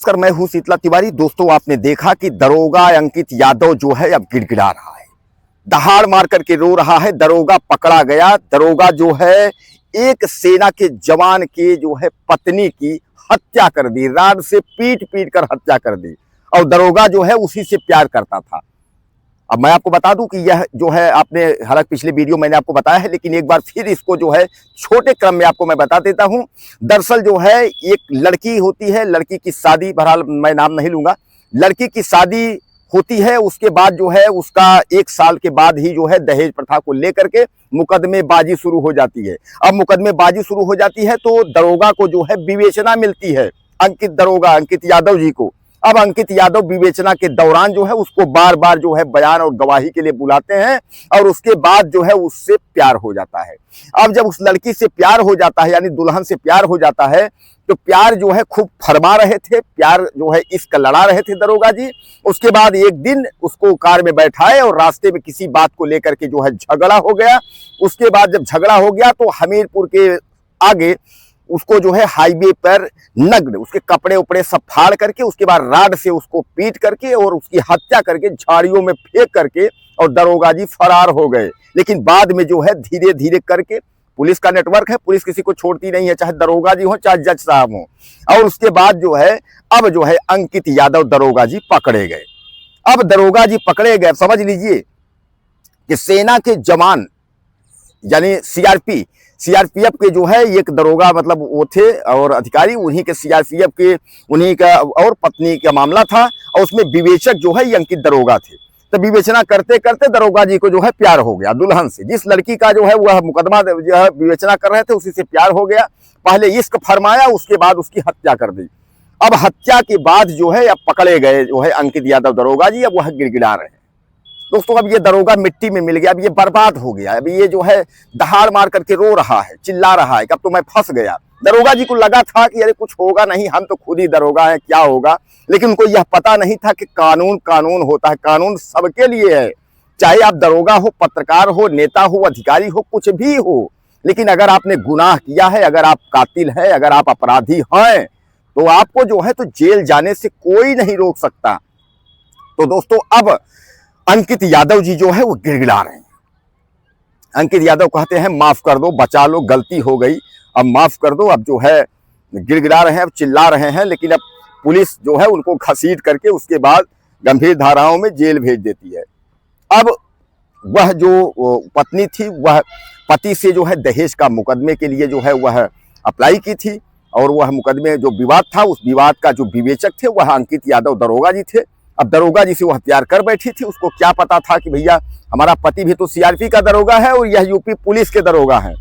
नमस्कार, मैं हूं शीतला तिवारी। दोस्तों, आपने देखा कि दरोगा अंकित यादव जो है अब गिड़गिड़ा रहा है, दहाड़ मार करके रो रहा है। दरोगा पकड़ा गया। दरोगा जो है एक सेना के जवान की जो है पत्नी की हत्या कर दी, राड से पीट पीट कर हत्या कर दी। और दरोगा जो है उसी से प्यार करता था। अब मैं आपको बता दूं कि यह जो है, आपने हालांकि पिछले वीडियो मैंने आपको बताया है, लेकिन एक बार फिर इसको जो है छोटे क्रम में आपको मैं बता देता हूं। दरअसल जो है एक लड़की होती है, लड़की की शादी, बहरहाल मैं नाम नहीं लूंगा, लड़की की शादी होती है। उसके बाद जो है उसका 1 साल के बाद ही जो है दहेज प्रथा को लेकर के मुकदमेबाजी शुरू हो जाती है। अब मुकदमेबाजी शुरू हो जाती है तो दरोगा को जो है विवेचना मिलती है, दरोगा अंकित यादव जी को। अब अंकित यादव विवेचना के दौरान जो है उसको बार बार जो है बयान और गवाही के लिए बुलाते हैं और उसके बाद जो है उससे प्यार हो जाता है। अब जब उस लड़की से प्यार हो जाता है, यानी दुल्हन से प्यार हो जाता है, तो प्यार जो है खूब फरमा रहे थे, प्यार जो है इश्क लड़ा रहे थे दरोगा जी। उसके बाद एक दिन उसको कार में बैठाए और रास्ते में किसी बात को लेकर के जो है झगड़ा हो गया। उसके बाद जब झगड़ा हो गया तो हमीरपुर के आगे उसको जो है हाईवे पर नग्न उसके कपड़े उपड़े सब फाड़ करके, उसके बाद राड से उसको पीट करके और उसकी हत्या करके झाड़ियों में फेंक करके और दरोगा जी फरार हो गए। लेकिन बाद में जो है धीरे धीरे करके, पुलिस का नेटवर्क है, पुलिस किसी को छोड़ती नहीं है, चाहे दरोगा जी हो चाहे जज साहब हो। और उसके बाद जो है अब जो है अंकित यादव दरोगा जी पकड़े गए। अब दरोगा जी पकड़े गए, समझ लीजिए कि सेना के जवान यानी सीआरपीएफ के जो है एक दरोगा, मतलब वो थे और अधिकारी, उन्हीं के सीआरपीएफ के, उन्हीं का और पत्नी का मामला था। और उसमें विवेचक जो है ये अंकित दरोगा थे। तो विवेचना करते करते दरोगा जी को जो है प्यार हो गया दुल्हन से, जिस लड़की का जो है वह मुकदमा जो है विवेचना कर रहे थे उसी से प्यार हो गया। पहले इश्क फरमाया, उसके बाद उसकी हत्या कर दी। अब हत्या के बाद जो है अब पकड़े गए जो है अंकित यादव दरोगा जी, अब वह गिड़गिड़ा रहे हैं। दोस्तों, अब ये दरोगा मिट्टी में मिल गया, अब ये बर्बाद हो गया। अब ये जो है दहाड़ मार करके रो रहा है, चिल्ला रहा है कि अब तो मैं फंस गया। दरोगा जी को लगा था कि अरे कुछ होगा नहीं, हम तो खुद ही दरोगा हैं, क्या होगा। लेकिन उनको यह पता नहीं था कि कानून कानून होता है, कानून सबके लिए है। चाहे आप दरोगा हो, पत्रकार हो, नेता हो, अधिकारी हो, कुछ भी हो, लेकिन अगर आपने गुनाह किया है, अगर आप कातिल है, अगर आप अपराधी हैं, तो आपको जो है तो जेल जाने से कोई नहीं रोक सकता। तो दोस्तों, अब अंकित यादव जी जो है वो गिड़गिड़ा रहे हैं। अंकित यादव कहते हैं माफ कर दो, बचा लो, गलती हो गई, अब माफ कर दो। अब जो है गिड़गिड़ा रहे हैं, अब चिल्ला रहे हैं। लेकिन अब पुलिस जो है उनको घसीट करके उसके बाद गंभीर धाराओं में जेल भेज देती है। अब वह जो पत्नी थी, वह पति से जो है दहेज का मुकदमे के लिए जो है वह अप्लाई की थी। और वह मुकदमे जो विवाद था, उस विवाद का जो विवेचक थे वह अंकित यादव दरोगा जी थे। अब दरोगा जी से वह प्यार कर बैठी थी। उसको क्या पता था कि भैया हमारा पति भी तो सीआरपी का दरोगा है और यह यूपी पुलिस के दरोगा है।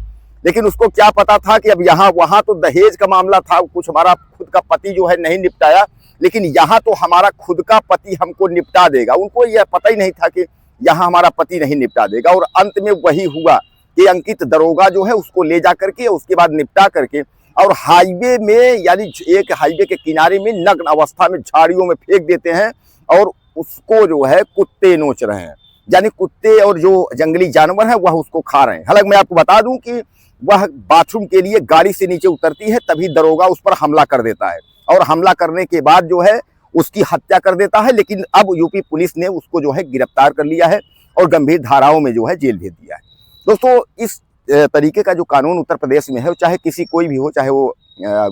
लेकिन उसको क्या पता था कि अब यहाँ वहाँ तो दहेज का मामला था, कुछ हमारा खुद का पति जो है नहीं निपटाया, लेकिन यहाँ तो हमारा खुद का पति हमको निपटा देगा। उनको यह पता ही नहीं था कि यहाँ हमारा पति नहीं निपटा देगा। और अंत में वही हुआ कि अंकित दरोगा जो है उसको ले जा करके उसके बाद निपटा करके और हाईवे में, यानी एक हाईवे के किनारे में नग्न अवस्था में झाड़ियों में फेंक देते हैं और उसको जो है कुत्ते नोच रहे हैं, यानी कुत्ते और जो जंगली जानवर है वह उसको खा रहे हैं। हालांकि मैं आपको बता दूं कि वह बाथरूम के लिए गाड़ी से नीचे उतरती है, तभी दरोगा उस पर हमला कर देता है और हमला करने के बाद जो है उसकी हत्या कर देता है। लेकिन अब यूपी पुलिस ने उसको जो है गिरफ्तार कर लिया है और गंभीर धाराओं में जो है जेल भेज दिया है। दोस्तों, इस तरीके का जो कानून उत्तर प्रदेश में है, चाहे किसी कोई भी हो, चाहे वो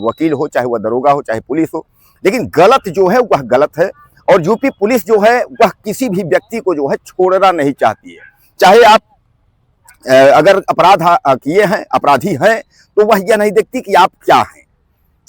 वकील हो, चाहे वह दरोगा हो, चाहे पुलिस हो, लेकिन गलत जो है वह गलत है। और यूपी पुलिस जो है वह किसी भी व्यक्ति को जो है छोड़ना नहीं चाहती है। चाहे आप अगर अपराध किए हैं, अपराधी हैं, तो वह यह नहीं देखती कि आप क्या हैं।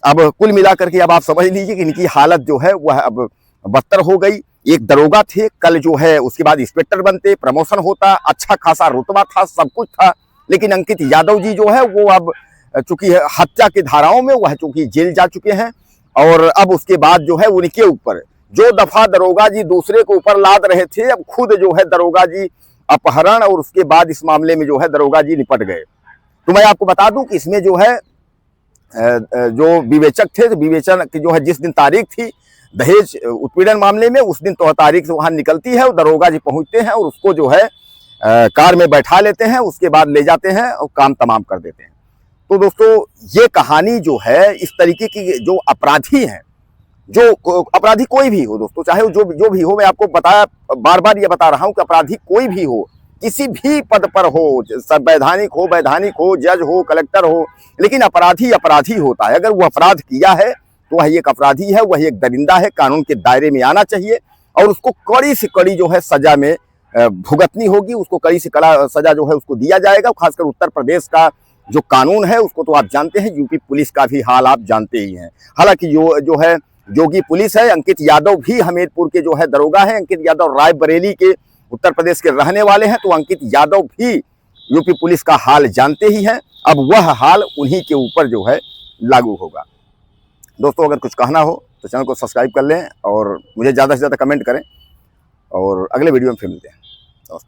अब कुल मिलाकर के अब आप समझ लीजिए कि इनकी हालत जो है वह अब बदतर हो गई। एक दरोगा थे, कल जो है उसके बाद इंस्पेक्टर बनते, प्रमोशन होता, अच्छा खासा रुतबा था, सब कुछ था। लेकिन अंकित यादव जी जो है वो अब चूंकि हत्या की धाराओं में वह चूंकि जेल जा चुके हैं। और अब उसके बाद जो है उनके ऊपर जो दफा दरोगा जी दूसरे को ऊपर लाद रहे थे, अब खुद जो है दरोगा जी अपहरण और उसके बाद इस मामले में जो है दरोगा जी निपट गए। तो मैं आपको बता दूं कि इसमें जो है जो विवेचक थे, विवेचन की जो है जिस दिन तारीख थी दहेज उत्पीड़न मामले में, उस दिन तो तारीख से वहां निकलती है और दरोगा जी पहुंचते हैं और उसको जो है कार में बैठा लेते हैं, उसके बाद ले जाते हैं और काम तमाम कर देते हैं। तो दोस्तों, ये कहानी जो है इस तरीके की जो अपराधी हैं जो अपराधी कोई भी हो दोस्तों, चाहे वो जो भी हो, मैं आपको बताया, बार बार ये बता रहा हूं कि अपराधी कोई भी हो, किसी भी पद पर हो, संवैधानिक हो, वैधानिक हो, जज हो, कलेक्टर हो, लेकिन अपराधी अपराधी होता है। अगर वो अपराध किया है तो वह एक अपराधी है, वह एक दरिंदा है, कानून के दायरे में आना चाहिए और उसको कड़ी से कड़ी जो है सजा में भुगतनी होगी, उसको कड़ी से कड़ा सजा जो है उसको दिया जाएगा। खासकर उत्तर प्रदेश का जो कानून है उसको तो आप जानते हैं, यूपी पुलिस का भी हाल आप जानते ही हैं। हालांकि जो है जोगी पुलिस है, अंकित यादव भी हमीरपुर के जो है दरोगा है, अंकित यादव रायबरेली के उत्तर प्रदेश के रहने वाले हैं, तो अंकित यादव भी यूपी पुलिस का हाल जानते ही हैं। अब वह हाल उन्हीं के ऊपर जो है लागू होगा। दोस्तों अगर कुछ कहना हो तो चैनल को सब्सक्राइब कर लें और मुझे ज़्यादा से ज़्यादा कमेंट करें और अगले वीडियो में फिर मिलते हैं। नमस्कार।